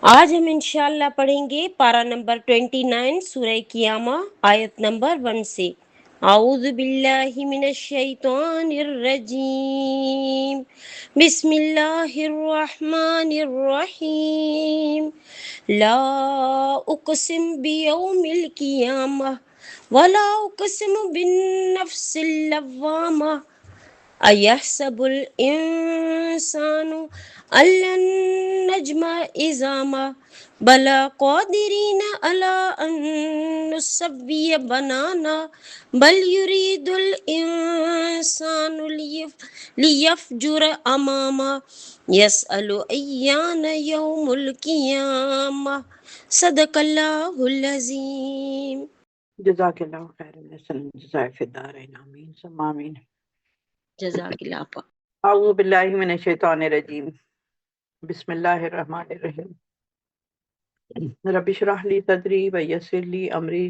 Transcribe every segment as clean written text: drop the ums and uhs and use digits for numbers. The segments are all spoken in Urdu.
آج ہم انشاءاللہ پڑھیں گے پارہ نمبر 29 سورہ قیامہ آیت نمبر 1 سے۔ اعوذ باللہ من الشیطان الرجیم، بسم اللہ الرحمن الرحیم، لا اقسم بیوم القیامہ ولا اقسم بالنفس اللوامہ، ایحسب الانسان ان لن نجمع عظاما بلا قادرین علی ان نسوی بنانا بل یرید الانسان لیفجر اماما یسأل ایان یوم القیامہ۔ صدق اللہ العظیم۔ جزاک اللہ خیر الحسن جزائے فی الدارین آمین ثم آمین۔ جزاک اللہ پاک۔ اعوذ باللہ من الشیطان الرجیم، بسم اللہ الرحمن الرحیم، رب اشرح لی صدری ویسر لی امری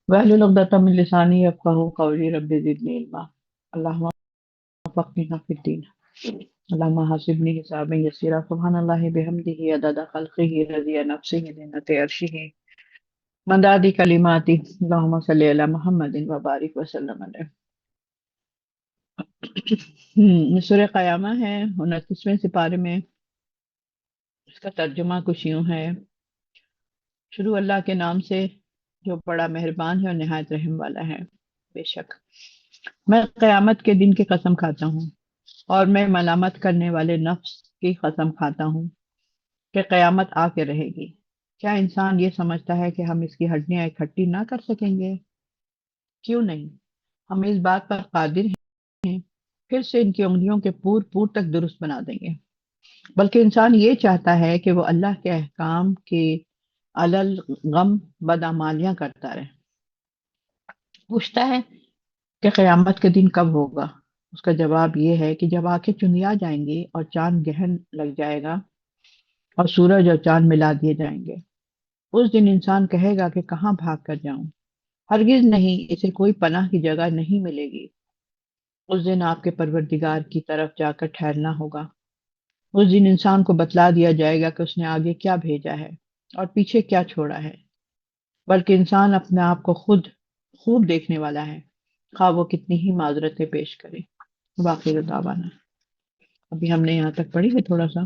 واحلل عقدۃ من لسانی یفقہوا قولی، رب زدنی علما، اللہم فقہنا فی الدین، اللہم حاسبنی حسابا یسیرا، سبحان اللہ بحمدہ عدد خلقہ رضی نفسہ زینت عرشہ مداد کلماتی، اللہم صلی علی محمد وبارک وسلم علیہ۔ سورہ قیامہ ہے 29ویں سپارے میں۔ اس کا ترجمہ کچھ یوں ہے: شروع اللہ کے نام سے جو بڑا مہربان ہے اور نہایت رحم والا ہے۔ بے شک میں قیامت کے دن کی قسم کھاتا ہوں، اور میں ملامت کرنے والے نفس کی قسم کھاتا ہوں کہ قیامت آ کے رہے گی۔ کیا انسان یہ سمجھتا ہے کہ ہم اس کی ہڈیاں اکٹھی نہ کر سکیں گے؟ کیوں نہیں، ہم اس بات پر قادر ہیں، پھر سے ان کی انگلیوں کے پور پور تک درست بنا دیں گے۔ بلکہ انسان یہ چاہتا ہے کہ وہ اللہ کے احکام کے علل غم بدعمالیاں کرتا رہے۔ پوچھتا ہے کہ قیامت کے دن کب ہوگا؟ اس کا جواب یہ ہے کہ جب آنکھیں چنیا جائیں گی اور چاند گرہن لگ جائے گا اور سورج اور چاند ملا دیے جائیں گے۔ اس دن انسان کہے گا کہ کہاں بھاگ کر جاؤں؟ ہرگز نہیں، اسے کوئی پناہ کی جگہ نہیں ملے گی۔ اس دن آپ کے پروردگار کی طرف جا کر ٹھہرنا ہوگا۔ اس دن انسان کو بتلا دیا جائے گا کہ اس نے آگے کیا بھیجا ہے اور پیچھے کیا چھوڑا ہے۔ بلکہ انسان اپنے آپ کو خود خوب دیکھنے والا ہے، خواہ وہ کتنی ہی معذرتیں پیش کرے۔ باقی دعوانا، ابھی ہم نے یہاں تک پڑھی ہے، تھوڑا سا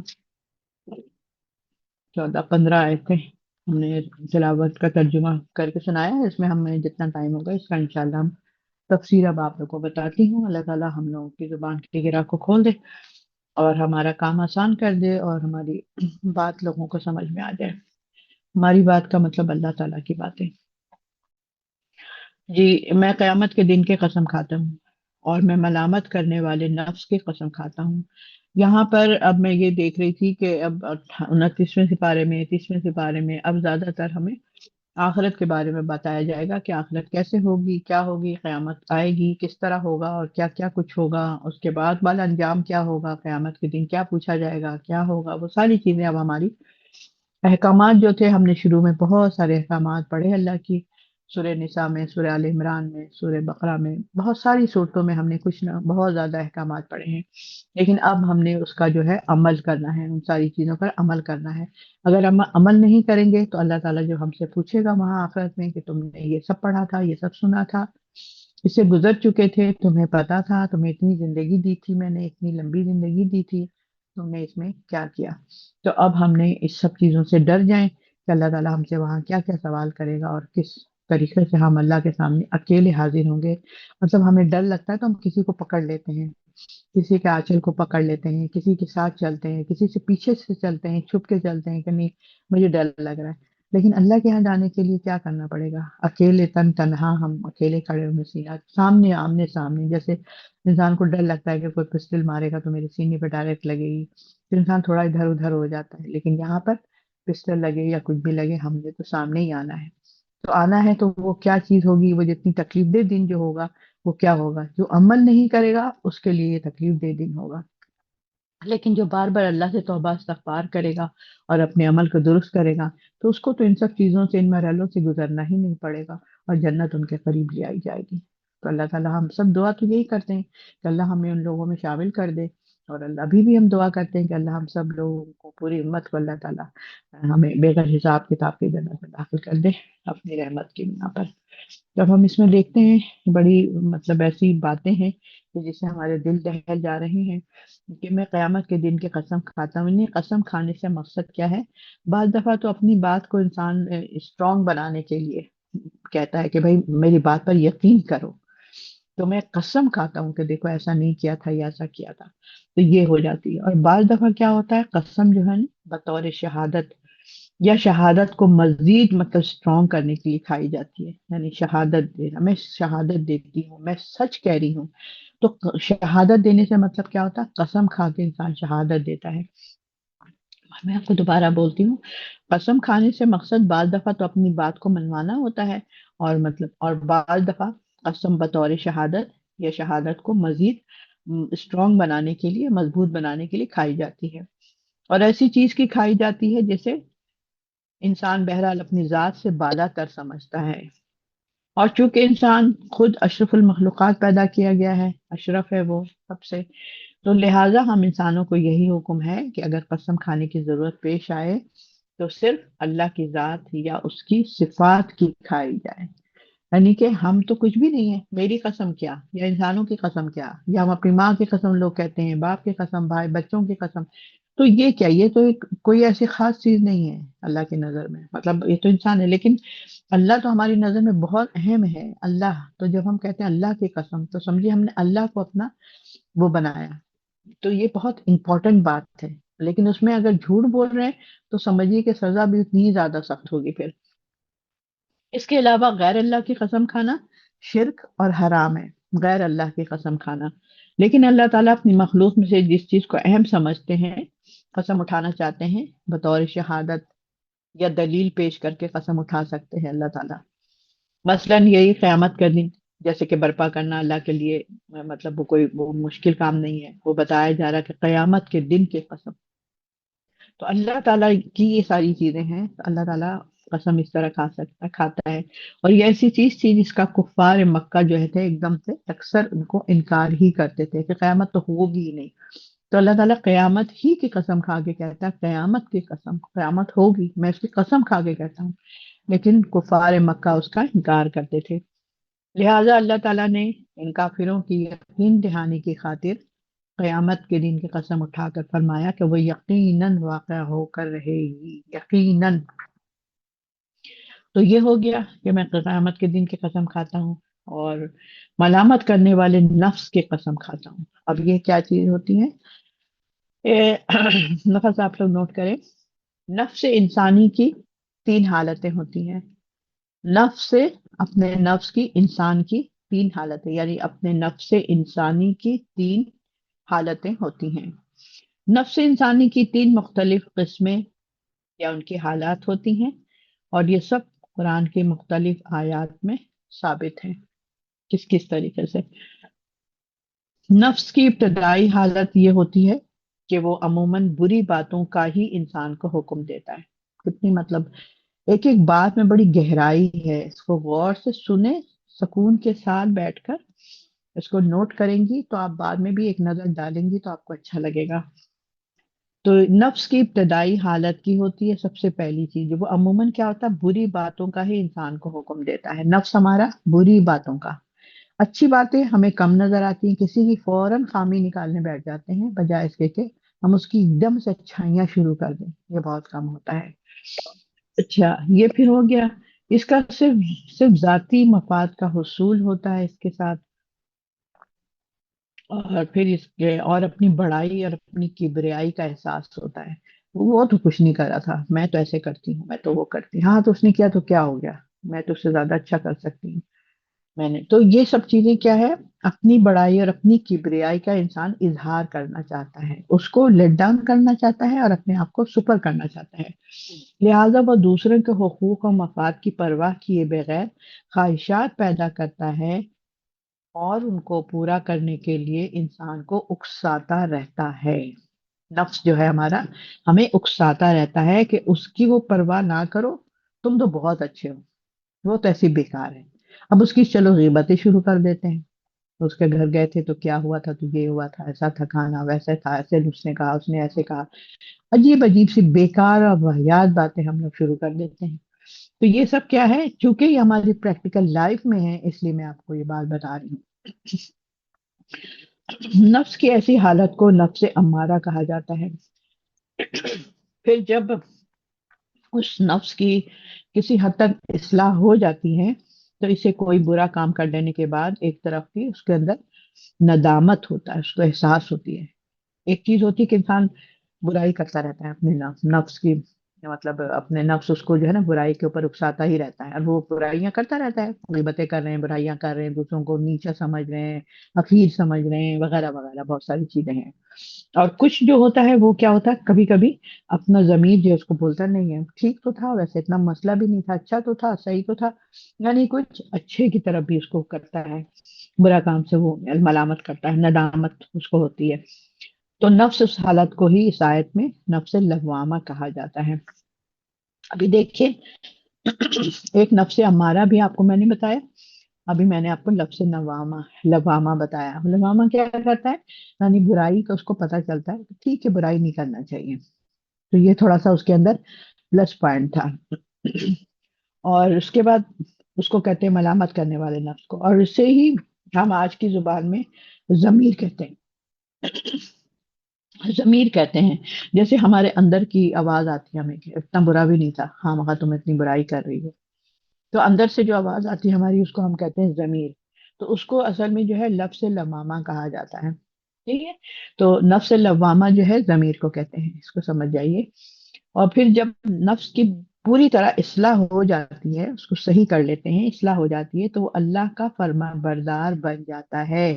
14-15 آئے تھے ہم نے تلاوت کا ترجمہ کر کے سنایا ہے۔ اس میں ہمیں جتنا ٹائم ہوگا اس کا انشاءاللہ ہم تفسیر اب آپ لوگوں کو بتاتی ہوں۔ اللہ تعالیٰ ہم لوگوں کی زبان کی گرہ کو کھول دے اور ہمارا کام آسان کر دے، اور ہماری بات لوگوں کو سمجھ میں آ جائے۔ ہماری بات کا مطلب اللہ تعالیٰ کی باتیں۔ جی، میں قیامت کے دن کی قسم کھاتا ہوں، اور میں ملامت کرنے والے نفس کی قسم کھاتا ہوں۔ یہاں پر اب میں یہ دیکھ رہی تھی کہ اب 29ویں سپارے میں 30ویں سپارے میں اب زیادہ تر ہمیں آخرت کے بارے میں بتایا جائے گا کہ آخرت کیسے ہوگی، کیا ہوگی، قیامت آئے گی کس طرح ہوگا، اور کیا کیا کچھ ہوگا، اس کے بعد والا انجام کیا ہوگا، قیامت کے دن کیا پوچھا جائے گا، کیا ہوگا، وہ ساری چیزیں اب ہماری احکامات جو تھے، ہم نے شروع میں بہت سارے احکامات پڑھے اللہ کی، سورہ نساء میں، سورہ آل عمران میں، سورہ بقرہ میں، بہت ساری صورتوں میں ہم نے کچھ نہ بہت زیادہ احکامات پڑھے ہیں۔ لیکن اب ہم نے اس کا جو ہے عمل کرنا ہے، ان ساری چیزوں پر عمل کرنا ہے۔ اگر ہم عمل نہیں کریں گے تو اللہ تعالیٰ جو ہم سے پوچھے گا وہاں آخرت میں کہ تم نے یہ سب پڑھا تھا، یہ سب سنا تھا، اس سے گزر چکے تھے، تمہیں پتا تھا، تمہیں اتنی زندگی دی تھی، میں نے اتنی لمبی زندگی دی تھی، تم نے اس میں کیا کیا؟ تو اب ہم نے اس سب چیزوں سے ڈر جائیں کہ اللہ تعالیٰ ہم سے وہاں کیا کیا سوال کرے گا، اور کس طریقے سے ہم اللہ کے سامنے اکیلے حاضر ہوں گے۔ مطلب ہمیں ڈر لگتا ہے تو ہم کسی کو پکڑ لیتے ہیں، کسی کے آنچل کو پکڑ لیتے ہیں، کسی کے ساتھ چلتے ہیں، کسی سے پیچھے سے چلتے ہیں، چھپ کے چلتے ہیں کہ نہیں مجھے ڈر لگ رہا ہے۔ لیکن اللہ کے یہاں جانے کے لیے کیا کرنا پڑے گا؟ اکیلے تنہا ہم اکیلے کھڑے ہوئے سینہ سامنے آمنے سامنے، جیسے انسان کو ڈر لگتا ہے کہ کوئی پسٹل مارے گا تو میرے سینے پہ ڈائریکٹ لگے گی، تو انسان تھوڑا ادھر ادھر ہو جاتا ہے۔ لیکن یہاں پر پسٹل لگے یا کچھ بھی لگے، ہم نے تو سامنے ہی آنا ہے۔ تو آنا ہے تو وہ کیا چیز ہوگی، وہ جتنی تکلیف دہ دن جو ہوگا وہ کیا ہوگا؟ جو عمل نہیں کرے گا اس کے لیے یہ تکلیف دہ دن ہوگا، لیکن جو بار بار اللہ سے توبہ استغفار کرے گا اور اپنے عمل کو درست کرے گا تو اس کو تو ان سب چیزوں سے، ان مرحلوں سے گزرنا ہی نہیں پڑے گا، اور جنت ان کے قریب لے آئی جائے گی۔ تو اللہ تعالیٰ ہم سب دعا تو یہی کرتے ہیں کہ اللہ ہمیں ان لوگوں میں شامل کر دے اور اللہ ابھی بھی ہم دعا کرتے ہیں کہ اللہ ہم سب لوگوں کو، پوری امت کو اللہ تعالیٰ ہمیں بغیر حساب کتاب کے جنت میں داخل کر دے اپنی رحمت کی بنا پر۔ جب ہم اس میں دیکھتے ہیں بڑی مطلب ایسی باتیں ہیں کہ جس سے ہمارے دل دہل جا رہے ہیں کہ میں قیامت کے دن کی قسم کھاتا ہوں۔ انہیں قسم کھانے سے مقصد کیا ہے؟ بعض دفعہ تو اپنی بات کو انسان اسٹرانگ بنانے کے لیے کہتا ہے کہ بھائی میری بات پر یقین کرو، تو میں قسم کھاتا ہوں کہ دیکھو ایسا نہیں کیا تھا یا ایسا کیا تھا، تو یہ ہو جاتی ہے۔ اور بعض دفعہ کیا ہوتا ہے، قسم جو ہے نا بطور شہادت یا شہادت کو مزید مطلب اسٹرانگ کرنے کے لیے کھائی جاتی ہے، یعنی شہادت دینا، میں شہادت دیتی ہوں، میں سچ کہہ رہی ہوں۔ تو شہادت دینے سے مطلب کیا ہوتا ہے؟ قسم کھا کے انسان شہادت دیتا ہے۔ میں آپ کو دوبارہ بولتی ہوں، قسم کھانے سے مقصد بعض دفعہ تو اپنی بات کو منوانا ہوتا ہے، اور بعض دفعہ قسم بطور شہادت یا شہادت کو مزید اسٹرانگ بنانے کے لیے، مضبوط بنانے کے لیے کھائی جاتی ہے۔ اور ایسی چیز کی کھائی جاتی ہے جیسے انسان بہرحال اپنی ذات سے بالا تر سمجھتا ہے، اور چونکہ انسان خود اشرف المخلوقات پیدا کیا گیا ہے، اشرف ہے وہ سب سے، تو لہٰذا ہم انسانوں کو یہی حکم ہے کہ اگر قسم کھانے کی ضرورت پیش آئے تو صرف اللہ کی ذات یا اس کی صفات کی کھائی جائے۔ یعنی کہ ہم تو کچھ بھی نہیں ہے، میری قسم کیا، یا انسانوں کی قسم کیا، یا ہم اپنی ماں کی قسم لوگ کہتے ہیں، باپ کی قسم، بھائی بچوں کی قسم، تو یہ کیا، یہ تو ایک کوئی ایسی خاص چیز نہیں ہے اللہ کی نظر میں، مطلب یہ تو انسان ہے، لیکن اللہ تو ہماری نظر میں بہت اہم ہے۔ اللہ تو جب ہم کہتے ہیں اللہ کی قسم، تو سمجھیے ہم نے اللہ کو اپنا وہ بنایا، تو یہ بہت امپورٹنٹ بات ہے۔ لیکن اس میں اگر جھوٹ بول رہے ہیں تو سمجھیے کہ سزا بھی اتنی ہی زیادہ سخت ہوگی پھر۔ اس کے علاوہ غیر اللہ کی قسم کھانا شرک اور حرام ہے، غیر اللہ کی قسم کھانا۔ لیکن اللہ تعالیٰ اپنی مخلوق میں سے جس چیز کو اہم سمجھتے ہیں، قسم اٹھانا چاہتے ہیں، بطور شہادت یا دلیل پیش کر کے قسم اٹھا سکتے ہیں اللہ تعالیٰ۔ مثلاً یہی قیامت کا دن جیسے کہ برپا کرنا اللہ کے لیے مطلب وہ مشکل کام نہیں ہے، وہ بتایا جا رہا ہے کہ قیامت کے دن کی قسم، تو اللہ تعالیٰ کی یہ ساری چیزیں ہیں، تو اللہ تعالیٰ قسم اس طرح کھاتا ہے۔ اور یہ ایسی چیز تھی جس کا کفار مکہ جو ہے تھے ایک دم سے اکثر ان کو انکار ہی کرتے تھے کہ قیامت تو ہوگی ہی نہیں، تو اللہ تعالیٰ قیامت ہی کی قسم کھا کے کہتا ہے قیامت کی قسم، قیامت ہوگی، میں اس کی قسم کھا کے کہتا ہوں، لیکن کفار مکہ اس کا انکار کرتے تھے۔ لہٰذا اللہ تعالیٰ نے ان کافروں کی یقین دہانی کی خاطر قیامت کے دن کی قسم اٹھا کر فرمایا کہ وہ یقیناً واقع ہو کر رہے گی، یقیناً۔ تو یہ ہو گیا کہ میں قیامت کے دن کی قسم کھاتا ہوں، اور ملامت کرنے والے نفس کی قسم کھاتا ہوں۔ اب یہ کیا چیز ہوتی ہے؟ نفس آپ لوگ نوٹ کریں، نفس انسانی کی تین حالتیں ہوتی ہیں۔ نفس سے اپنے نفس کی، انسان کی تین حالتیں، یعنی اپنے نفس انسانی کی تین حالتیں ہوتی ہیں۔ نفس انسانی کی تین مختلف قسمیں یا ان کی حالات ہوتی ہیں، اور یہ سب قرآن کی مختلف آیات میں ثابت ہیں۔ کس کس طریقے سے؟ نفس کی ابتدائی حالت یہ ہوتی ہے کہ وہ عموماً بری باتوں کا ہی انسان کو حکم دیتا ہے۔ کتنی مطلب ایک ایک بات میں بڑی گہرائی ہے، اس کو غور سے سنیں، سکون کے ساتھ بیٹھ کر اس کو نوٹ کریں گی تو آپ بعد میں بھی ایک نظر ڈالیں گی تو آپ کو اچھا لگے گا۔ تو نفس کی ابتدائی حالت کی ہوتی ہے سب سے پہلی چیز، وہ عموماً کیا ہوتا ہے، بری باتوں کا ہی انسان کو حکم دیتا ہے۔ نفس ہمارا بری باتوں کا، اچھی باتیں ہمیں کم نظر آتی ہیں، کسی کی فوراً خامی نکالنے بیٹھ جاتے ہیں بجائے اس کے کہ ہم اس کی ایک دم سے اچھائیاں شروع کر دیں، یہ بہت کم ہوتا ہے۔ اچھا، یہ پھر ہو گیا، اس کا صرف ذاتی مفاد کا حصول ہوتا ہے اس کے ساتھ، اور پھر اس کے اور اپنی بڑائی اور اپنی کبریائی کا احساس ہوتا ہے۔ وہ تو کچھ نہیں کرا تھا، میں تو ایسے کرتی ہوں، میں تو وہ کرتی ہوں، ہاں تو اس نے کیا تو کیا ہو گیا، میں تو اس سے زیادہ اچھا کر سکتی ہوں، میں نے تو یہ سب چیزیں کیا ہے، اپنی بڑائی اور اپنی کبریائی کا انسان اظہار کرنا چاہتا ہے، اس کو لیٹ ڈاؤن کرنا چاہتا ہے اور اپنے آپ کو سپر کرنا چاہتا ہے۔ لہٰذا وہ دوسروں کے حقوق و مفاد کی پرواہ کیے بغیر خواہشات پیدا کرتا ہے، اور ان کو پورا کرنے کے لیے انسان کو اکساتا رہتا ہے۔ نفس جو ہے ہمارا ہمیں اکساتا رہتا ہے کہ اس کی وہ پرواہ نہ کرو، تم تو بہت اچھے ہو، وہ تو ایسی بیکار ہے، اب اس کی چلو غیبتیں شروع کر دیتے ہیں، اس کے گھر گئے تھے تو کیا ہوا تھا، تو یہ ہوا تھا، ایسا تھا کھانا، ویسا تھا، ایسے اس نے کہا، اس نے ایسے کہا، عجیب عجیب سی بیکار اور واہیات باتیں ہم لوگ شروع کر دیتے ہیں۔ تو یہ سب کیا ہے، چونکہ یہ ہماری پریکٹیکل لائف میں ہے، اس لیے میں آپ کو یہ بات بتا رہی ہوں۔ نفس کی ایسی حالت کو نفس امارہ کہا جاتا ہے۔ پھر جب اس نفس کی کسی حد تک اصلاح ہو جاتی ہے، تو اسے کوئی برا کام کر لینے کے بعد ایک طرف کی اس کے اندر ندامت ہوتا ہے، اس کو احساس ہوتی ہے۔ ایک چیز ہوتی ہے کہ انسان برائی کرتا رہتا ہے اپنے نفس کی، مطلب اپنے نفس اس کو جو ہے نا برائی کے اوپر اکساتا ہی رہتا ہے، اور وہ برائیاں کرتا رہتا ہے، غیبتیں کر رہے ہیں، برائیاں کر رہے ہیں، دوسروں کو نیچا سمجھ رہے ہیں، حقیر سمجھ رہے ہیں، وغیرہ وغیرہ، بہت ساری چیزیں ہیں۔ اور کچھ جو ہوتا ہے وہ کیا ہوتا ہے، کبھی کبھی اپنا ضمیر جو ہے اس کو بولتا نہیں ہے ٹھیک تو تھا، ویسے اتنا مسئلہ بھی نہیں تھا، اچھا تو تھا، صحیح تو تھا، یعنی کچھ اچھے کی طرف بھی اس کو کرتا ہے، برا کام سے وہ ملامت کرتا ہے، ندامت اس کو ہوتی ہے۔ تو نفس اس حالت کو ہی اس آیت میں نفس لوامہ کہا جاتا ہے۔ ابھی دیکھیے، ایک نفس امارہ بھی آپ کو میں نے بتایا، ابھی میں نے آپ کو لفظ لوامہ بتایا۔ لوامہ کیا کرتا ہے، یعنی برائی کا اس کو پتا چلتا ہے کہ ٹھیک ہے برائی نہیں کرنا چاہیے، تو یہ تھوڑا سا اس کے اندر پلس پوائنٹ تھا۔ اور اس کے بعد اس کو کہتے ہیں ملامت کرنے والے نفس کو، اور اسے ہی ہم آج کی زبان میں ضمیر کہتے ہیں۔ ضمیر کہتے ہیں، جیسے ہمارے اندر کی آواز آتی ہے ہمیں کہ اتنا برا بھی نہیں تھا، ہاں مگر تم اتنی برائی کر رہی ہو، تو اندر سے جو آواز آتی ہے ہماری، اس کو ہم کہتے ہیں ضمیر۔ تو اس کو اصل میں جو ہے لفظ لوامہ کہا جاتا ہے، ٹھیک ہے؟ تو نفس لوامہ جو ہے ضمیر کو کہتے ہیں، اس کو سمجھ جائیے۔ اور پھر جب نفس کی پوری طرح اصلاح ہو جاتی ہے، اس کو صحیح کر لیتے ہیں، اصلاح ہو جاتی ہے، تو وہ اللہ کا فرما بردار بن جاتا ہے۔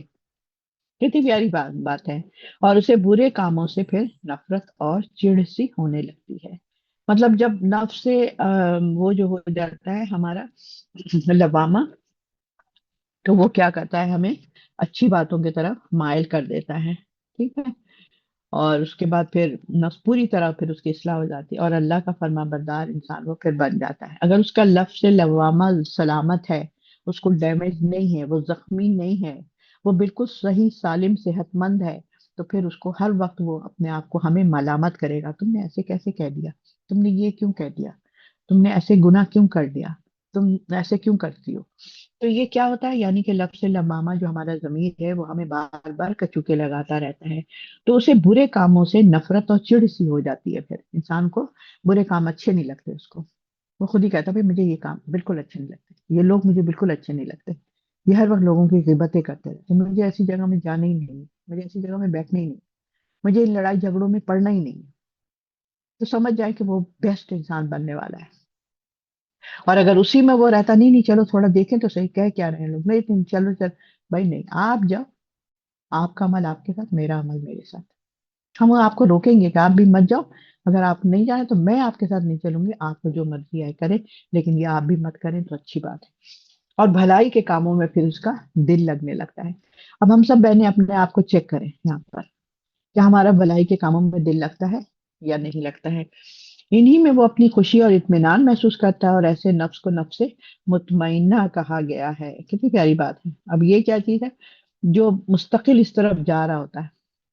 کتنی پیاری بات ہے۔ اور اسے برے کاموں سے پھر نفرت اور چڑ سی ہونے لگتی ہے۔ مطلب جب نفس سے وہ جو ہو جاتا ہے ہمارا لوامہ، تو وہ کیا کرتا ہے، ہمیں اچھی باتوں کی طرف مائل کر دیتا ہے، ٹھیک ہے؟ اور اس کے بعد پھر نفس پوری طرح پھر اس کی اصلاح ہو جاتی ہے، اور اللہ کا فرما بردار انسان وہ پھر بن جاتا ہے۔ اگر اس کا لفظ لوامہ سلامت ہے، اس کو ڈیمیج نہیں ہے، وہ زخمی نہیں ہے، وہ بالکل صحیح سالم صحت مند ہے، تو پھر اس کو ہر وقت وہ اپنے آپ کو ہمیں ملامت کرے گا، تم نے ایسے کیسے کہہ دیا، تم نے یہ کیوں کہہ دیا، تم نے ایسے گناہ کیوں کر دیا، تم ایسے کیوں کرتی ہو۔ تو یہ کیا ہوتا ہے، یعنی کہ لفظ لمامہ جو ہمارا ضمیر ہے وہ ہمیں بار بار کچوکے لگاتا رہتا ہے، تو اسے برے کاموں سے نفرت اور چڑ سی ہو جاتی ہے۔ پھر انسان کو برے کام اچھے نہیں لگتے، اس کو وہ خود ہی کہتا ہے مجھے یہ کام بالکل اچھے نہیں لگتے، یہ لوگ مجھے بالکل اچھے نہیں لگتے، یہ ہر وقت لوگوں کی غیبتیں کرتے رہتے، مجھے ایسی جگہ میں جانا ہی نہیں، مجھے ایسی جگہ میں بیٹھنا ہی نہیں، مجھے ان لڑائی جھگڑوں میں پڑنا ہی نہیں۔ تو سمجھ جائے کہ وہ بیسٹ انسان بننے والا ہے۔ اور اگر اسی میں وہ رہتا نہیں نہیں چلو تھوڑا دیکھیں تو صحیح کہہ کیا رہے ہیں لوگ، نہیں تم چلو چل، بھائی نہیں، آپ جاؤ، آپ کا عمل آپ کے ساتھ، میرا عمل میرے ساتھ، ہم آپ کو روکیں گے کہ آپ بھی مت جاؤ، اگر آپ نہیں جانا تو میں آپ کے ساتھ نہیں چلوں گی، آپ کو جو مرضی ہے کریں، لیکن یہ آپ بھی مت کریں تو اچھی بات ہے۔ اور بھلائی کے کاموں میں پھر اس کا دل لگنے لگتا ہے۔ اب ہم سب بہنیں اپنے آپ کو چیک کریں یہاں پر، کیا ہمارا بھلائی کے کاموں میں دل لگتا ہے یا نہیں لگتا ہے؟ انہی میں وہ اپنی خوشی اور اطمینان محسوس کرتا ہے، اور ایسے نفس کو نفس مطمئنہ کہا گیا ہے۔ کتنی پیاری بات ہے۔ اب یہ کیا چیز ہے، جو مستقل اس طرف جا رہا ہوتا ہے۔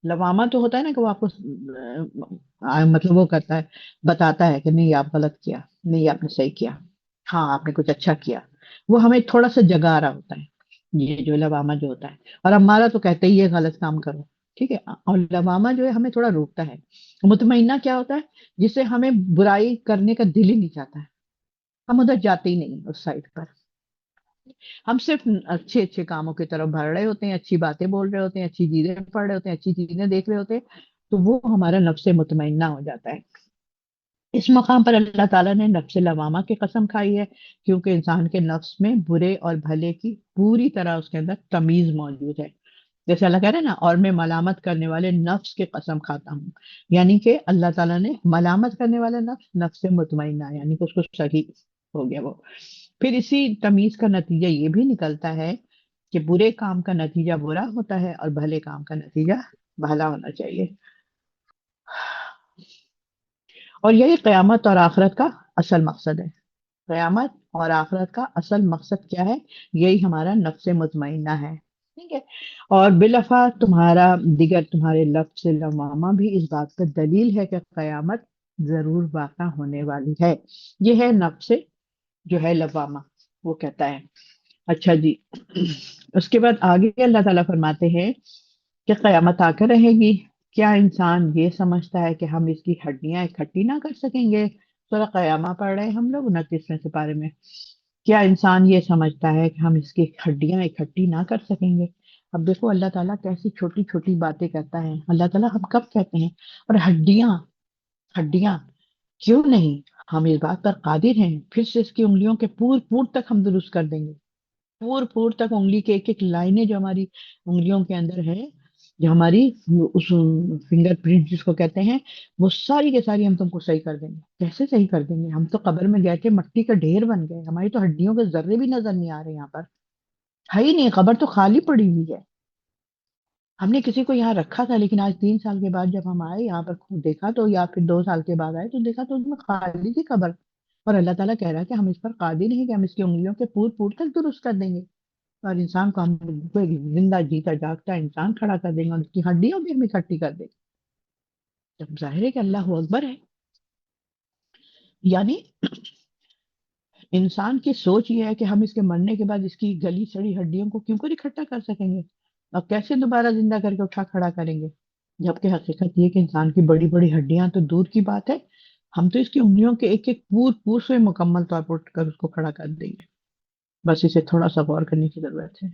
لوامہ تو ہوتا ہے نا کہ وہ آپ کو مطلب وہ کرتا ہے، بتاتا ہے کہ نہیں آپ غلط کیا، نہیں آپ نے صحیح کیا، ہاں آپ نے کچھ اچھا کیا، وہ ہمیں تھوڑا سا جگا رہا ہوتا ہے، یہ جو لوامہ جو ہوتا ہے۔ اور ہمارا تو کہتے ہی یہ غلط کام کرو، ٹھیک ہے؟ اور لوامہ جو ہے ہمیں تھوڑا روکتا ہے۔ مطمئنہ کیا ہوتا ہے، جسے ہمیں برائی کرنے کا دل ہی نہیں چاہتا ہے، ہم ادھر جاتے ہی نہیں اس سائڈ پر، ہم صرف اچھے اچھے کاموں کی طرف بڑھ رہے ہوتے ہیں، اچھی باتیں بول رہے ہوتے ہیں، اچھی چیزیں پڑھ رہے ہوتے ہیں، اچھی چیزیں دیکھ رہے ہوتے ہیں، تو وہ ہمارا نفس مطمئنہ ہو جاتا ہے۔ اس مقام پر اللہ تعالیٰ نے نفس لوامہ کی قسم کھائی ہے، کیونکہ انسان کے نفس میں برے اور بھلے کی پوری طرح اس کے اندر تمیز موجود ہے۔ جیسے اللہ کہہ رہے ہیں نا، اور میں ملامت کرنے والے نفس کی قسم کھاتا ہوں، یعنی کہ اللہ تعالیٰ نے ملامت کرنے والے نفس، نفس مطمئنہ، یعنی کہ اس کو صحیح ہو گیا وہ۔ پھر اسی تمیز کا نتیجہ یہ بھی نکلتا ہے کہ برے کام کا نتیجہ برا ہوتا ہے اور بھلے کام کا نتیجہ بھلا ہونا چاہیے۔ اور یہی قیامت اور آخرت کا اصل مقصد ہے۔ قیامت اور آخرت کا اصل مقصد کیا ہے؟ یہی ہمارا نفس مطمئنہ ہے۔ ٹھیک ہے؟ اور بالافا تمہارا دیگر تمہارے لفظ لوامہ بھی اس بات پر دلیل ہے کہ قیامت ضرور واقع ہونے والی ہے۔ یہ ہے نفس جو ہے لوامہ، وہ کہتا ہے۔ اچھا جی، اس کے بعد آگے اللہ تعالیٰ فرماتے ہیں کہ قیامت آ کر رہے گی، کیا انسان یہ سمجھتا ہے کہ ہم اس کی ہڈیاں اکٹھی نہ کر سکیں گے؟ سورہ قیامہ پڑھ رہے ہیں ہم لوگ 29ویں سپارے میں۔ کیا انسان یہ سمجھتا ہے کہ ہم اس کی ہڈیاں اکٹھی نہ کر سکیں گے؟ اب دیکھو اللہ تعالیٰ کیسی چھوٹی چھوٹی باتیں کرتا ہے۔ اللہ تعالیٰ ہم کب کہتے ہیں، اور ہڈیاں، ہڈیاں کیوں نہیں، ہم اس بات پر قادر ہیں، پھر سے اس کی انگلیوں کے پور پور تک ہم درست کر دیں گے۔ پور پور تک انگلی کے ایک ایک لائنیں جو ہماری انگلیوں کے اندر ہے، جو ہماری اس فنگر پرنٹ جس کو کہتے ہیں، وہ ساری کے ساری ہم تم کو صحیح کر دیں گے۔ کیسے صحیح کر دیں گے؟ ہم تو قبر میں گئے تھے، مٹی کا ڈھیر بن گئے، ہماری تو ہڈیوں کے ذرے بھی نظر نہیں آ رہے یہاں پر، ہے ہی نہیں، قبر تو خالی پڑی ہوئی ہے۔ ہم نے کسی کو یہاں رکھا تھا، لیکن آج 3 سال کے بعد جب ہم آئے یہاں پر دیکھا تو، یا پھر 2 سال کے بعد آئے تو دیکھا تو اس میں خالی تھی قبر۔ اور اللہ تعالیٰ کہہ رہا ہے کہ ہم اس پر قادر ہیں کہ ہم اس کی انگلیوں کے پور پور تک درست کر دیں گے، اور انسان کو ہم زندہ جیتا جاگتا انسان کھڑا کر دیں گے، اور اس کی ہڈیوں بھی ہم اکٹھی کر دیں گے۔ جب ظاہر ہے کہ اللہ اکبر ہے۔ یعنی انسان کی سوچ یہ ہے کہ ہم اس کے مرنے کے بعد اس کی گلی سڑی ہڈیوں کو کیوں کر اکٹھا کر سکیں گے، اور کیسے دوبارہ زندہ کر کے اٹھا کھڑا کریں گے؟ جبکہ حقیقت یہ کہ انسان کی بڑی بڑی ہڈیاں تو دور کی بات ہے، ہم تو اس کی انگلیوں کے ایک ایک پور پور سے مکمل طور پر اٹھ کر اس کو کھڑا کر دیں گے۔ بس اسے تھوڑا سا غور کرنے کی ضرورت ہے۔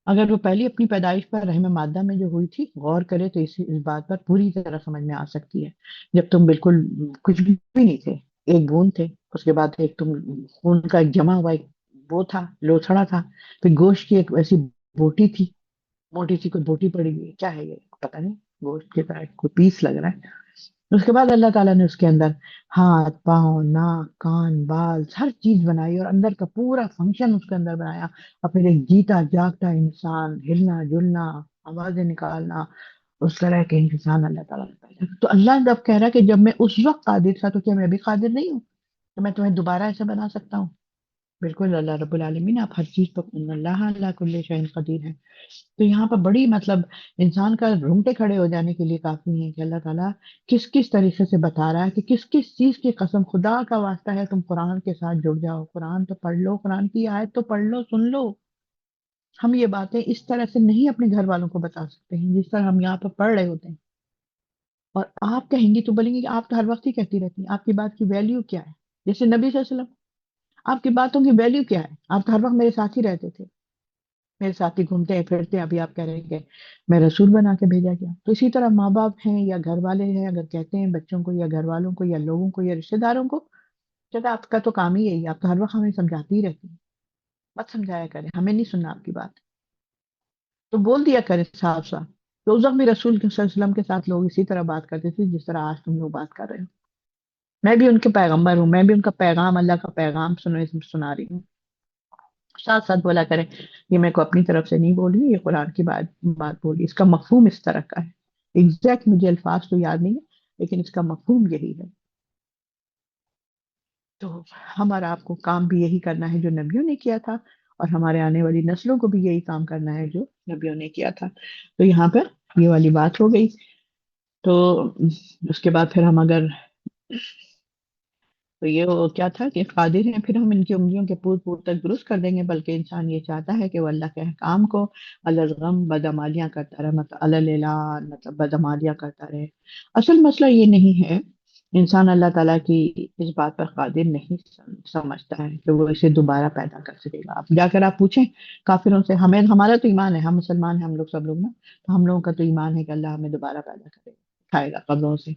اگر وہ پہلی اپنی پیدائش پر رحم مادہ میں جو ہوئی تھی غور کرے تو اس بات پر پوری طرح سمجھ میں آ سکتی ہے۔ جب تم بالکل کچھ بھی نہیں تھے، ایک بوند تھے، اس کے بعد ایک تم خون کا ایک جمع ہوا ایک وہ تھا، لوتھڑا تھا، پھر گوشت کی ایک ایسی بوٹی تھی، موٹی سی کوئی بوٹی پڑی ہوئی ہے، کیا ہے یہ پتہ نہیں، گوشت کی طرح کوئی پیس لگ رہا ہے۔ اس کے بعد اللہ تعالیٰ نے اس کے اندر ہاتھ پاؤں ناک کان بال ہر چیز بنائی، اور اندر کا پورا فنکشن اس کے اندر بنایا، اور پھر ایک جیتا جاگتا انسان، ہلنا جلنا، آوازیں نکالنا، اس طرح کے انسان اللہ تعالیٰ نے پیدا کیا۔ تو اللہ جب کہہ رہا ہے کہ جب میں اس وقت قادر تھا تو کیا میں بھی قادر نہیں ہوں کہ میں تمہیں دوبارہ ایسے بنا سکتا ہوں؟ بالکل اللہ رب العالمین آپ ہر چیز پر اللہ اللہ کل شیء قدیر ہے۔ تو یہاں پر بڑی مطلب انسان کا رونگٹے کھڑے ہو جانے کے لیے کافی ہے کہ اللہ تعالیٰ کس کس طریقے سے بتا رہا ہے کہ کس کس چیز کی قسم، خدا کا واسطہ ہے تم قرآن کے ساتھ جڑ جاؤ، قرآن تو پڑھ لو، قرآن کی آیت تو پڑھ لو، سن لو۔ ہم یہ باتیں اس طرح سے نہیں اپنے گھر والوں کو بتا سکتے ہیں جس طرح ہم یہاں پر پڑھ رہے ہوتے ہیں، اور آپ کہیں گی تو بولیں گے کہ آپ تو ہر وقت ہی کہتی رہتی ہیں، آپ کی بات کی ویلیو کیا ہے؟ جیسے نبی صلی اللہ علیہ وسلم، آپ کی باتوں کی ویلیو کیا ہے؟ آپ تو ہر وقت میرے ساتھ ہی رہتے تھے، میرے ساتھ ہی گھومتے ہیں پھرتے ہیں، ابھی آپ کہہ رہے ہیں کہ میں رسول بنا کے بھیجا گیا۔ تو اسی طرح ماں باپ ہیں یا گھر والے ہیں، اگر کہتے ہیں بچوں کو یا گھر والوں کو یا لوگوں کو یا رشتہ داروں کو، کہتے ہیں آپ کا تو کام ہی یہی ہے، آپ تو ہر وقت ہمیں سمجھاتی ہی رہتی ہیں، مت سمجھایا کریں، ہمیں نہیں سننا آپ کی بات، تو بول دیا کریں صاف صاف۔ تو اس وقت بھی رسول صلی اللہ علیہ وسلم کے ساتھ لوگ اسی طرح بات کرتے تھے جس طرح آج تم لوگ بات کر رہے ہو۔ میں بھی ان کے پیغمبر ہوں، میں بھی ان کا پیغام، اللہ کا پیغام سنا رہی ہوں۔ ساتھ ساتھ بولا کریں یہ میں کو اپنی طرف سے نہیں بولی، یہ قرآن کی بات بولی، اس کا مفہوم اس طرح کا ہے۔ ایگزیکٹ مجھے الفاظ تو یاد نہیں ہے، لیکن اس کا مفہوم یہی ہے۔ تو ہمارا آپ کو کام بھی یہی کرنا ہے جو نبیوں نے کیا تھا، اور ہمارے آنے والی نسلوں کو بھی یہی کام کرنا ہے جو نبیوں نے کیا تھا۔ تو یہاں پر یہ والی بات ہو گئی۔ تو اس کے بعد پھر ہم اگر، تو یہ وہ کیا تھا کہ قادر ہیں پھر ہم ان کی انگلیوں کے پور پور تک درست کر دیں گے، بلکہ انسان یہ چاہتا ہے کہ وہ اللہ کے احکام کو الزغم بدعمالیاں کرتا رہے، مطلب اللیلان مطلب بدعمالیاں کرتا رہے۔ اصل مسئلہ یہ نہیں ہے، انسان اللہ تعالیٰ کی اس بات پر قادر نہیں سمجھتا ہے کہ وہ اسے دوبارہ پیدا کر سکے گا۔ آپ جا کر آپ پوچھیں کافروں سے، ہمیں ہمارا تو ایمان ہے، ہم مسلمان ہیں، ہم لوگ سب لوگ نا، تو ہم لوگوں کا تو ایمان ہے کہ اللہ ہمیں دوبارہ پیدا کرے گا، اٹھائے گا قبروں سے،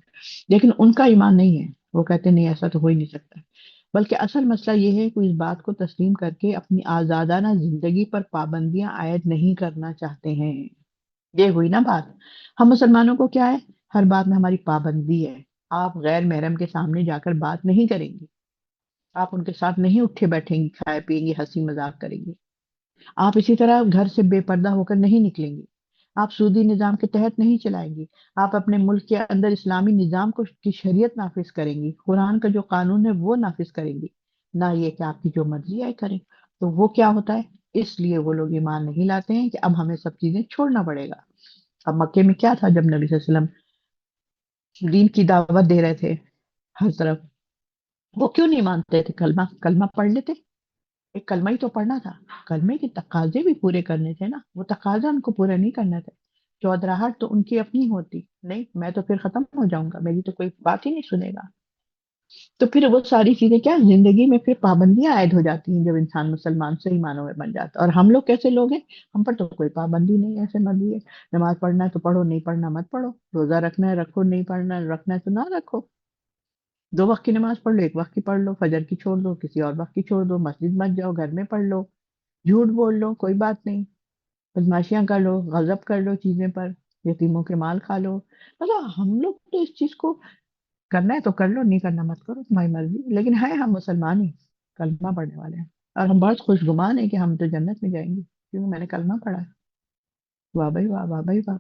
لیکن ان کا ایمان نہیں ہے، وہ کہتے نہیں ایسا تو ہو ہی نہیں سکتا۔ بلکہ اصل مسئلہ یہ ہے کہ اس بات کو تسلیم کر کے اپنی آزادانہ زندگی پر پابندیاں عائد نہیں کرنا چاہتے ہیں۔ یہ ہوئی نا بات۔ ہم مسلمانوں کو کیا ہے، ہر بات میں ہماری پابندی ہے، آپ غیر محرم کے سامنے جا کر بات نہیں کریں گی، آپ ان کے ساتھ نہیں اٹھے بیٹھیں گی، کھائے پیئیں گی، ہنسی مذاق کریں گی، آپ اسی طرح گھر سے بے پردہ ہو کر نہیں نکلیں گی، آپ سودی نظام کے تحت نہیں چلائیں گی، آپ اپنے ملک کے اندر اسلامی نظام کو کی شریعت نافذ کریں گی، قرآن کا جو قانون ہے وہ نافذ کریں گی، نہ یہ کہ آپ کی جو مرضی آئے کریں۔ تو وہ کیا ہوتا ہے؟ اس لیے وہ لوگ ایمان نہیں لاتے ہیں کہ اب ہمیں سب چیزیں چھوڑنا پڑے گا. اب مکے میں کیا تھا جب نبی صلی اللہ علیہ وسلم دین کی دعوت دے رہے تھے ہر طرف، وہ کیوں نہیں مانتے تھے؟ کلمہ کلمہ پڑھ لیتے. ایک کلمہ ہی تو پڑھنا تھا. کلمے کے تقاضے بھی پورے کرنے تھے نا، وہ تقاضا ان کو پورے نہیں کرنا تھا. چودراہٹ تو ان کی اپنی ہوتی نہیں، میں تو پھر ختم ہو جاؤں گا، میری تو کوئی بات ہی نہیں سنے گا. تو پھر وہ ساری چیزیں کیا زندگی میں پھر پابندیاں عائد ہو جاتی ہیں جب انسان مسلمان صحیح معنوں میں بن جاتا ہے. اور ہم لوگ کیسے لوگ ہیں؟ ہم پر تو کوئی پابندی نہیں ہے، ایسے مرضی ہے. نماز پڑھنا ہے تو پڑھو، نہیں پڑھنا مت پڑھو. روزہ رکھنا ہے رکھو، نہیں پڑھنا رکھنا ہے تو نہ رکھو. 2 وقت کی نماز پڑھ لو، 1 وقت کی پڑھ لو، فجر کی چھوڑ دو، کسی اور وقت کی چھوڑ دو، مسجد مت جاؤ، گھر میں پڑھ لو، جھوٹ بول لو، کوئی بات نہیں. بدماشیاں کر لو، غضب کر لو چیزیں پر، یتیموں کے مال کھا لو. مطلب ہم لوگ تو اس چیز کو کرنا ہے تو کر لو، نہیں کرنا مت کرو، تمہاری مرضی. لیکن ہے ہم مسلمان ہی، کلمہ پڑھنے والے ہیں. اور ہم بہت خوش گمان ہیں کہ ہم تو جنت میں جائیں گے کیونکہ میں نے کلمہ پڑھا ہے. واہ بھائی واہ، واہ بھائی واہ.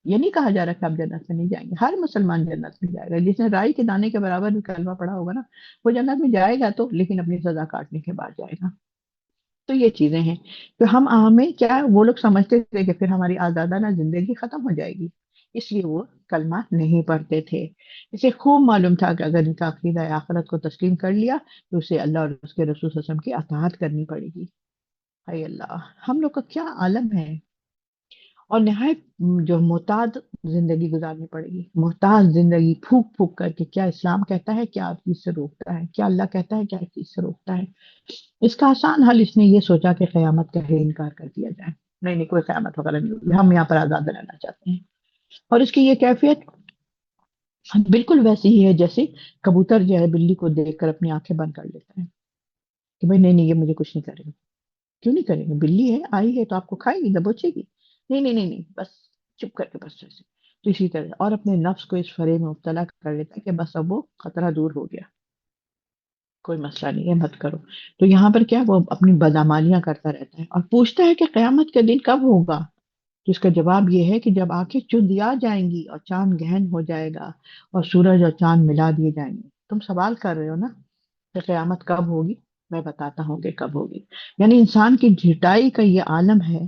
یہ نہیں کہا جا رہا کہ آپ جنت میں نہیں جائیں گے، ہر مسلمان جنت میں جائے گا. جس نے رائی کے دانے کے برابر بھی کلمہ پڑھا ہوگا نا، وہ جنت میں جائے گا تو، لیکن اپنی سزا کاٹنے کے بعد جائے گا. تو یہ چیزیں ہیں. تو ہمیں کیا، وہ لوگ سمجھتے تھے کہ پھر ہماری آزادانہ زندگی ختم ہو جائے گی، اس لیے وہ کلمہ نہیں پڑھتے تھے. اسے خوب معلوم تھا کہ اگر ان کا عقیدہ آخرت کو تسلیم کر لیا تو اسے اللہ اور اس کے رسول صلی اللہ علیہ وسلم کی اطاعت کرنی پڑے گی. اے اللہ، ہم لوگ کا کیا عالم ہے. اور نہایت جو محتاط زندگی گزارنی پڑے گی، محتاط زندگی، پھونک پھونک کر کے کیا اسلام کہتا ہے، کیا آپ چیز سے روکتا ہے، کیا اللہ کہتا ہے، کیا اس چیز سے روکتا ہے. اس کا آسان حل اس نے یہ سوچا کہ قیامت کا ہی انکار کر دیا جائے. نہیں نہیں، کوئی قیامت وغیرہ نہیں ہوگی، ہم یہاں پر آزاد رہنا چاہتے ہیں. اور اس کی یہ کیفیت بالکل ویسی ہی ہے جیسے کبوتر جو ہے بلی کو دیکھ کر اپنی آنکھیں بند کر لیتا ہے کہ بھائی نہیں نہیں، یہ مجھے کچھ نہیں کرے گا. کیوں نہیں کرے گا؟ بلی ہے، آئی ہے تو آپ کو کھائے گی، دبوچے گی. نہیں نہیں نہیں نہیں، بس چپ کر کے بس ایسے. تو اسی طرح اور اپنے نفس کو اس فریب میں مبتلا کر لیتا ہے کہ بس اب وہ خطرہ دور ہو گیا، کوئی مسئلہ نہیں ہے، مت کرو. تو یہاں پر کیا، وہ اپنی بدعمالیاں کرتا رہتا ہے اور پوچھتا ہے کہ قیامت کا دن کب ہوگا. تو اس کا جواب یہ ہے کہ جب آنکھیں چندیا جائیں گی اور چاند گہن ہو جائے گا اور سورج اور چاند ملا دیے جائیں گے. تم سوال کر رہے ہو نا کہ قیامت کب ہوگی، میں بتاتا ہوں کہ کب ہوگی. یعنی انسان کی ڈھٹائی کا یہ عالم ہے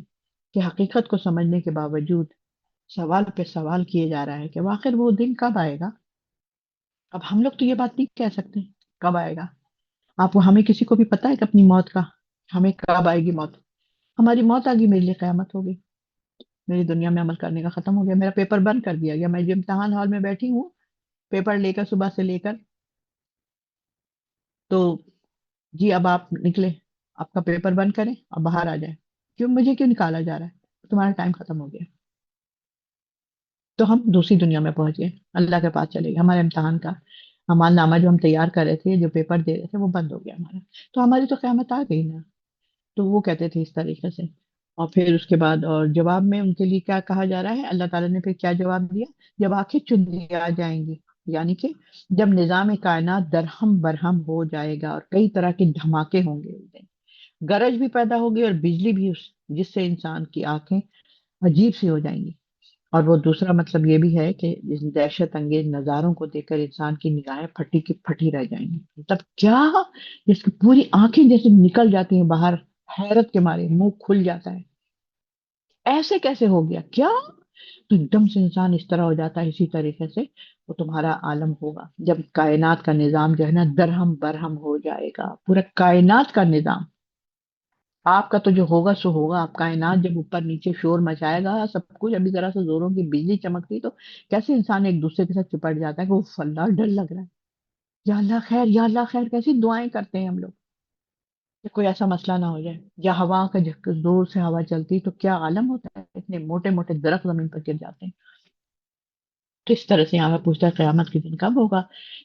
کہ حقیقت کو سمجھنے کے باوجود سوال پہ سوال کیے جا رہا ہے کہ آخر وہ دن کب آئے گا. اب ہم لوگ تو یہ بات نہیں کہہ سکتے کب آئے گا. آپ کو، ہمیں کسی کو بھی پتا ہے کہ اپنی موت کا، ہمیں کب آئے گی موت. ہماری موت آ گئی، میرے لیے قیامت ہو گئی. میری دنیا میں عمل کرنے کا ختم ہو گیا، میرا پیپر بند کر دیا گیا. میں جو امتحان ہال میں بیٹھی ہوں، پیپر لے کر صبح سے لے کر، تو جی اب آپ نکلے، آپ کا پیپر بند کریں اور باہر آ جائیں. کیوں مجھے کیوں نکالا جا رہا ہے؟ تمہارا ٹائم ختم ہو گیا. تو ہم دوسری دنیا میں پہنچ گئے، اللہ کے پاس چلے گئے. ہمارے امتحان کا ہمارا نامہ جو ہم تیار کر رہے تھے، جو پیپر دے رہے تھے، وہ بند ہو گیا ہمارا. تو ہماری تو قیامت آ گئی نا. تو وہ کہتے تھے اس طریقے سے. اور پھر اس کے بعد اور جواب میں ان کے لیے کیا کہا جا رہا ہے، اللہ تعالیٰ نے پھر کیا جواب دیا. جب آنکھیں چن آ جائیں گی، یعنی کہ جب نظام کائنات درہم برہم ہو جائے گا اور کئی طرح کے دھماکے ہوں گے اس دن، گرج بھی پیدا ہوگی اور بجلی بھی، جس سے انسان کی آنکھیں عجیب سی ہو جائیں گی. اور وہ دوسرا مطلب یہ بھی ہے کہ اس دہشت انگیز نظاروں کو دیکھ کر انسان کی نگاہیں پھٹی کی پھٹی رہ جائیں گی. مطلب کیا، جس کی پوری آنکھیں جیسے نکل جاتی ہیں باہر، حیرت کے مارے منہ کھل جاتا ہے. ایسے کیسے ہو گیا کیا؟ تو ایک دم سے انسان اس طرح ہو جاتا ہے. اسی طریقے سے وہ تمہارا عالم ہوگا جب کائنات کا نظام جو ہے نا درہم برہم ہو جائے گا. پورا کائنات کا نظام آپ کا تو جو ہوگا سو ہوگا. آپ کائنات جب اوپر نیچے شور مچائے گا سب کچھ، ابھی ذرا سا زوروں کی بجلی چمکتی تو کیسے انسان ایک دوسرے کے ساتھ چپٹ جاتا ہے کہ وہ اللہ ڈر لگ رہا ہے، یا اللہ خیر، یا اللہ خیر. کیسی دعائیں کرتے ہیں ہم لوگ کہ کوئی ایسا مسئلہ نہ ہو جائے. یا ہوا کا جھٹکا، زور سے ہوا چلتی تو کیا عالم ہوتا ہے، اتنے موٹے موٹے درخت زمین پر گر جاتے ہیں. تو اس طرح سے یہاں پہ پوچھتا ہے قیامت کے دن کب ہوگا.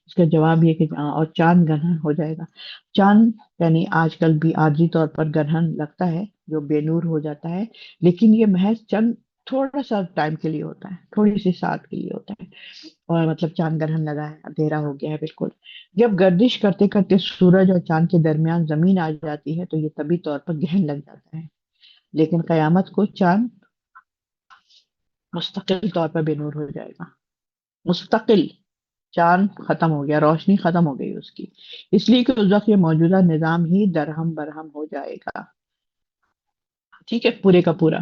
اس کا جواب یہ کہ اور چاند گرہن ہو جائے گا. چاند یعنی آج کل بھی عارضی طور پر گرہن لگتا ہے جو بے نور ہو جاتا ہے، لیکن یہ محض چند تھوڑا سا ٹائم کے لیے ہوتا ہے، تھوڑی سی ساتھ کے لیے ہوتا ہے. اور مطلب چاند گرہن لگا ہے، اندھیرا ہو گیا ہے بالکل. جب گردش کرتے کرتے سورج اور چاند کے درمیان زمین آ جاتی ہے تو یہ طبی طور پر گہن لگ جاتا ہے. لیکن قیامت کو چاند مستقل طور پر بے نور ہو جائے گا، مستقل. چاند ختم ہو گیا، روشنی ختم ہو گئی اس کی، اس لیے کہ اس وقت یہ موجودہ نظام ہی درہم برہم ہو جائے گا، ٹھیک ہے، پورے کا پورا،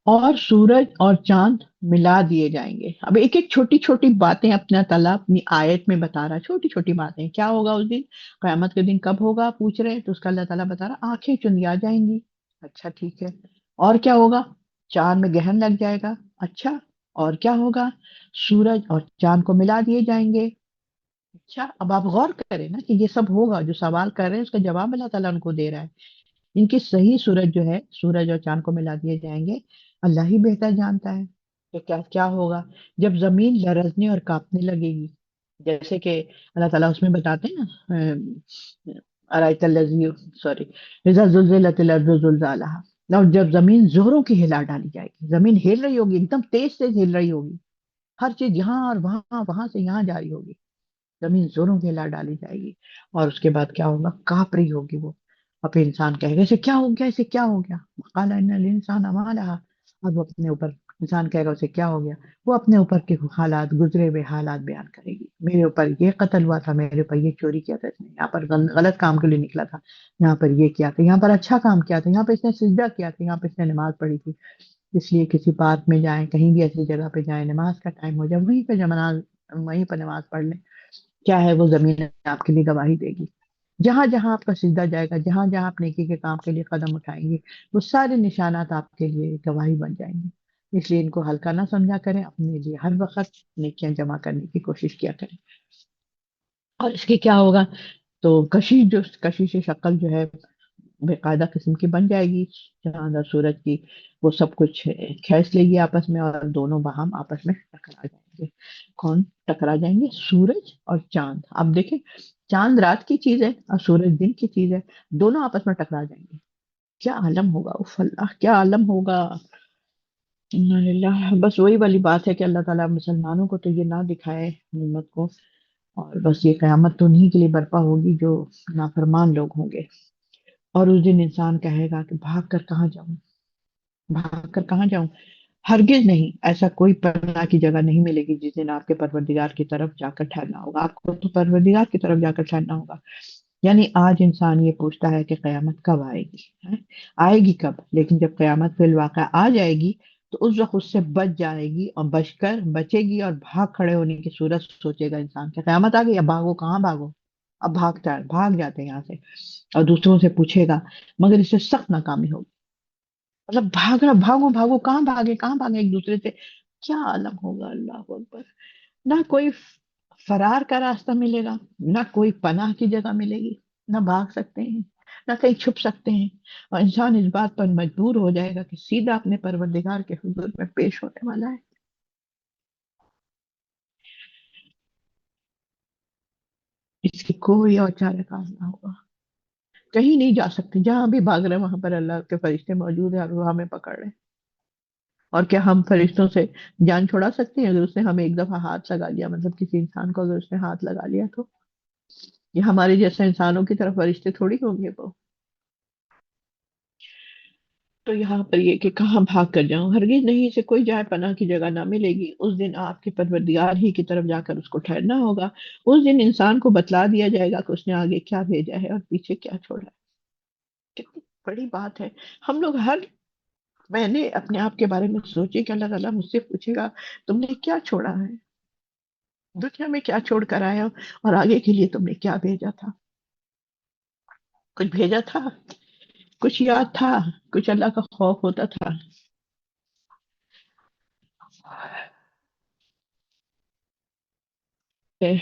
اور سورج اور چاند ملا دیے جائیں گے۔ اب ایک ایک چھوٹی چھوٹی باتیں اپنا تعالیٰ اپنی آیت میں بتا رہا ہے، چھوٹی چھوٹی باتیں، کیا ہوگا اس دن، قیامت کے دن کب ہوگا پوچھ رہے ہیں، تو اس کا اللہ تعالیٰ بتا رہا آنکھیں چندیا جائیں گی، اچھا ٹھیک ہے، اور کیا ہوگا، چاند میں گرہن لگ جائے گا، اچھا، اور کیا ہوگا، سورج اور چاند کو ملا دیے جائیں گے، اچھا، اب آپ غور کریں نا کہ یہ سب ہوگا، جو سوال کر رہے ہیں اس کا جواب اللہ تعالیٰ ان کو دے رہا ہے، ان کی صحیح صورت جو ہے، سورج اور چاند کو ملا دیے جائیں گے، اللہ ہی بہتر جانتا ہے کہ کیا کیا ہوگا، جب زمین لرزنے اور کانپنے لگے گی، جیسے کہ اللہ تعالیٰ اس میں بتاتے ہیں نا، ارایت الذی، سوری، اذا زلزلت الارض زلزالها، اور جب زمین زوروں کی ہلا ڈالی جائے گی، زمین ہل رہی ہوگی، ایک دم تیز تیز ہل رہی ہوگی، ہر چیز یہاں اور وہاں، وہاں سے یہاں جا رہی ہوگی، زمین زوروں کی ہلا ڈالی جائے گی، اور اس کے بعد کیا ہوگا، کانپ رہی ہوگی وہ، اور پھر انسان کہے گا اسے کیا ہو گیا، اسے کیا ہو گیا، قال ان الانسان ما لها، اور وہ اپنے اوپر، انسان کہے گا اسے کیا ہو گیا، وہ اپنے اوپر کے حالات، گزرے ہوئے حالات بیان کرے گی، میرے اوپر یہ قتل ہوا تھا، میرے اوپر یہ چوری کیا تھا، اس نے یہاں پر غلط کام کے لیے نکلا تھا، یہاں پر یہ کیا تھا، یہاں پر اچھا کام کیا تھا، یہاں پہ اس نے سجدہ کیا تھا، یہاں پہ اس نے نماز پڑھی تھی، اس لیے کسی پارک میں جائیں، کہیں بھی ایسی جگہ پہ جائیں، نماز کا ٹائم ہو جائے، وہیں پہ نماز، وہیں پر نماز پڑھ لیں، کیا ہے وہ زمین آپ کے لیے گواہی دے گی، جہاں جہاں آپ کا سجدہ جائے گا، جہاں جہاں آپ نیکی کے کام کے لیے قدم اٹھائیں گے، وہ سارے نشانات آپ کے لیے گواہی بن جائیں گے، اس لیے ان کو ہلکا نہ سمجھا کریں، اپنے لیے ہر وقت نیکیاں جمع کرنے کی کوشش کیا کریں، اور اس کے کیا ہوگا، تو کشش، جو کشش شکل جو ہے بے قاعدہ قسم کی بن جائے گی، چاند اور سورج کی، وہ سب کچھ کھینچ لے گی آپس میں، اور دونوں باہم آپس میں ٹکرا جائیں گے، کون ٹکرا جائیں گے، سورج اور چاند، اب دیکھیں، چاند رات کی چیز ہے اور سورج دن کی چیز ہے، دونوں آپس میں ٹکرا جائیں گے، کیا عالم ہوگا، اف اللہ کیا عالم ہوگا، انا للہ، بس وہی والی بات ہے کہ اللہ تعالیٰ مسلمانوں کو تو یہ نہ دکھائے امت کو، اور بس یہ قیامت تو انہیں کے لیے برپا ہوگی جو نافرمان لوگ ہوں گے، اور اس دن انسان کہے گا کہ بھاگ کر کہاں جاؤں، بھاگ کر کہاں جاؤں، ہرگز نہیں، ایسا کوئی پناہ کی جگہ نہیں ملے گی جس دن آپ کے پروردگار کی طرف جا کر ٹھہرنا ہوگا، آپ کو تو پروردگار کی طرف جا کر ٹھہرنا ہوگا، یعنی آج انسان یہ پوچھتا ہے کہ قیامت کب آئے گی، ہیں؟ آئے گی کب، لیکن جب قیامت فی الواقع آ جائے گی تو اس وقت اس سے بچ جائے گی، اور بچ کر بچے گی، اور بھاگ کھڑے ہونے کی صورت سوچے گا انسان کہ قیامت آ گئی، اب بھاگو، کہاں بھاگو، اب بھاگتا ہے، بھاگ جاتے ہیں یہاں سے، اور دوسروں سے پوچھے گا، مگر اس سے سخت ناکامی ہوگی، مطلب بھاگنا، بھاگو بھاگو، کہاں بھاگے، کہاں بھاگے ایک دوسرے سے، کیا عالم ہوگا، اللہ اکبر، نہ کوئی فرار کا راستہ ملے گا، نہ کوئی پناہ کی جگہ ملے گی، نہ بھاگ سکتے ہیں، نہ کہیں چھپ سکتے ہیں، اور انسان اس بات پر مجبور ہو جائے گا کہ سیدھا اپنے پروردگار کے حضور میں پیش ہونے والا ہے، اس کی کوئی اور چارہ کار نہ ہوگا، کہیں نہیں جا سکتے، جہاں بھی بھاگ رہے ہیں وہاں پر اللہ کے فرشتے موجود ہیں اور وہ ہمیں پکڑ رہے ہیں، اور کیا ہم فرشتوں سے جان چھڑا سکتے ہیں، اگر اس نے ہمیں ایک دفعہ ہاتھ لگا لیا، مطلب کسی انسان کو اگر اس نے ہاتھ لگا لیا تو، یہ ہمارے جیسے انسانوں کی طرف فرشتے تھوڑی ہوں گے وہ، تو یہاں پر یہ کہ کہاں بھاگ کر جاؤں، ہرگز نہیں، اسے کوئی جائے پناہ کی جگہ نہ ملے گی، اس دن آپ کے پروردگار ہی کی طرف جا کر اس کو ٹھہرنا ہوگا، اس دن انسان کو بتلا دیا جائے گا کہ اس نے آگے کیا بھیجا ہے اور پیچھے کیا چھوڑا ہے، کتنی بڑی بات ہے، ہم لوگ ہر، میں نے اپنے آپ کے بارے میں سوچی کہ اللہ تعالیٰ مجھ سے پوچھے گا تم نے کیا چھوڑا ہے، دنیا میں کیا چھوڑ کر آیا ہو، اور آگے کے لیے تم نے کیا بھیجا تھا، کچھ بھیجا تھا، کچھ یاد تھا، کچھ اللہ کا خوف ہوتا تھا، کہ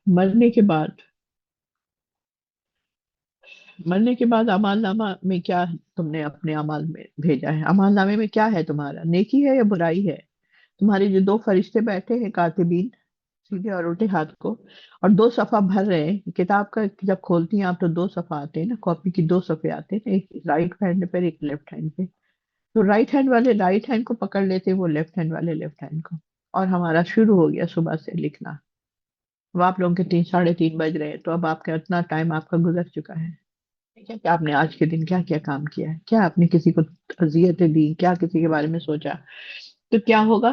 مرنے کے بعد، مرنے کے بعد اعمال نامہ میں کیا تم نے اپنے اعمال میں بھیجا ہے، اعمال نامے میں کیا ہے تمہارا، نیکی ہے یا برائی ہے، تمہارے جو دو فرشتے بیٹھے ہیں کاتبین، سیدھے اور الٹے ہاتھ کو، اور دو صفحہ بھر رہے ہیں کتاب کا، جب کھولتی ہیں آپ تو دو صفحہ آتے ہیں نا، کاپی کی دو صفحے آتے ہیں، ایک رائٹ ہینڈ پہ ایک لیفٹ ہینڈ پہ، تو رائٹ ہینڈ والے رائٹ ہینڈ کو پکڑ لیتے ہیں، وہ لیفٹ ہینڈ والے لیفٹ ہینڈ کو، اور ہمارا شروع ہو گیا صبح سے لکھنا، اب آپ لوگوں کے 3 ساڑھے 3 بج رہے ہیں، تو اب آپ کا اتنا ٹائم آپ کا گزر چکا ہے، ٹھیک ہے، کہ آپ نے آج کے دن کیا کیا کام کیا ہے، کیا آپ نے کسی کو اذیتیں دی، کیا کسی کے بارے میں سوچا، تو کیا ہوگا،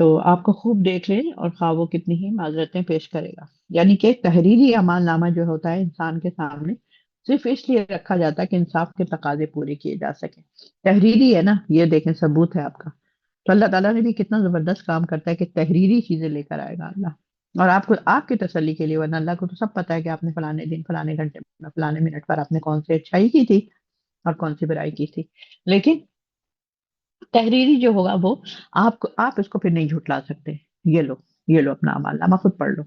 تو آپ کو خوب دیکھ لیں اور خواہ وہ کتنی ہی معذرتیں پیش کرے گا. یعنی کہ تحریری اعمال نامہ جو ہوتا ہے انسان کے سامنے صرف اس لیے رکھا جاتا ہے کہ انصاف کے تقاضے پورے کیے جا سکیں. تحریری ہے نا، یہ دیکھیں ثبوت ہے آپ کا. تو اللہ تعالیٰ نے بھی کتنا زبردست کام کرتا ہے کہ تحریری چیزیں لے کر آئے گا اللہ. اور آپ کو آپ کی تسلی کے لیے، ورنہ اللہ کو تو سب پتا ہے کہ آپ نے فلانے دن فلانے گھنٹے میں فلانے منٹ پر آپ نے کون سی اچھائی کی تھی اور کون سی برائی کی تھی. لیکن تحریری جو ہوگا وہ آپ اس کو پھر نہیں جھٹلا سکتے. یہ لو، یہ لو اپنا اعمال نامہ خود پڑھ لو.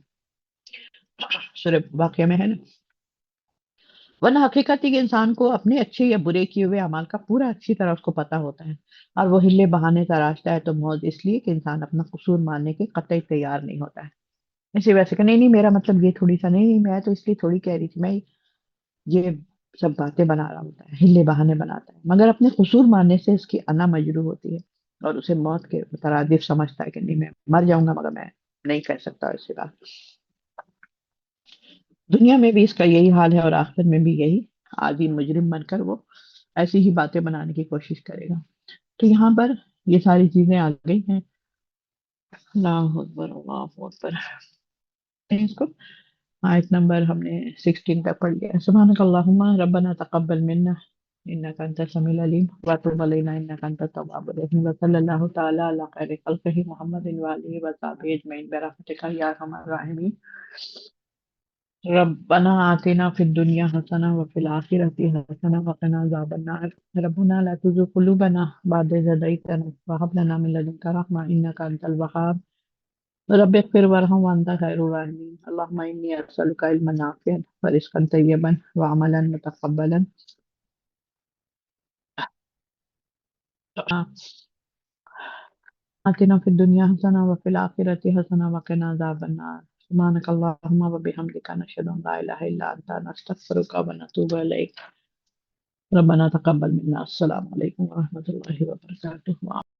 سورہ واقعہ میں ہے نا. ورنہ حقیقت ہے کہ انسان کو اپنے اچھے یا برے کیے ہوئے اعمال کا پورا اچھی طرح اس کو پتا ہوتا ہے، اور وہ ہلے بہانے تراشتا ہے تو موت اس لیے کہ انسان اپنا قصور ماننے کے قطعی تیار نہیں ہوتا ہے. اسی وجہ سے کہ نہیں نہیں میرا مطلب یہ تھوڑی سا نہیں، میں تو اس لیے تھوڑی کہہ رہی تھی، میں یہ سب باتیں بنا رہا ہوتا ہے، ہلے بہانے بناتا ہے. مگر اپنے قصور ماننے سے اس کی انا مجروح ہوتی ہے اور اسے موت کے مترادف سمجھتا ہے کہ نہیں میں مر جاؤں گا مگر میں نہیں کر سکتا اس کے بعد. دنیا میں بھی اس کا یہی حال ہے اور آخرت میں بھی یہی. عادی مجرم بن کر وہ ایسی ہی باتیں بنانے کی کوشش کرے گا. تو یہاں پر یہ ساری چیزیں آ گئی ہیں. اللہ اکبر اللہ اکبر. اس کو آیت نمبر ہم نے 16 تک پڑھ لیا. سبحانک اللہم ربنا تقبل منا انک انت السمیع العلیم وتب علینا انک انت التواب الرحیم وصلی اللہ تعالی علی خیر خلقہ محمد وآلہ وصحبہ اجمعین برحمتک یا ارحم الراحمین. ربنا آتنا فی الدنیا حسنہ وفی الآخرۃ حسنہ وقنا عذاب النار. ربنا لا تزغ قلوبنا بعد إذ هديتنا وهب لنا من لدنك رحمة إنك أنت الوهاب. رب اغفر وارحم وأنت خير الراحمين. اللهم إني أسألك علما نافعا ورزقا طيبا وعملا متقبلا. آتنا في الدنيا حسنة وفي الآخرة حسنة وقنا عذاب النار. سبحانك اللهم وبحمدك نشهد أن لا إله إلا أنت نستغفرك ونتوب إليك. ربنا تقبل منا. السلام علیکم ورحمۃ اللہ وبرکاتہ.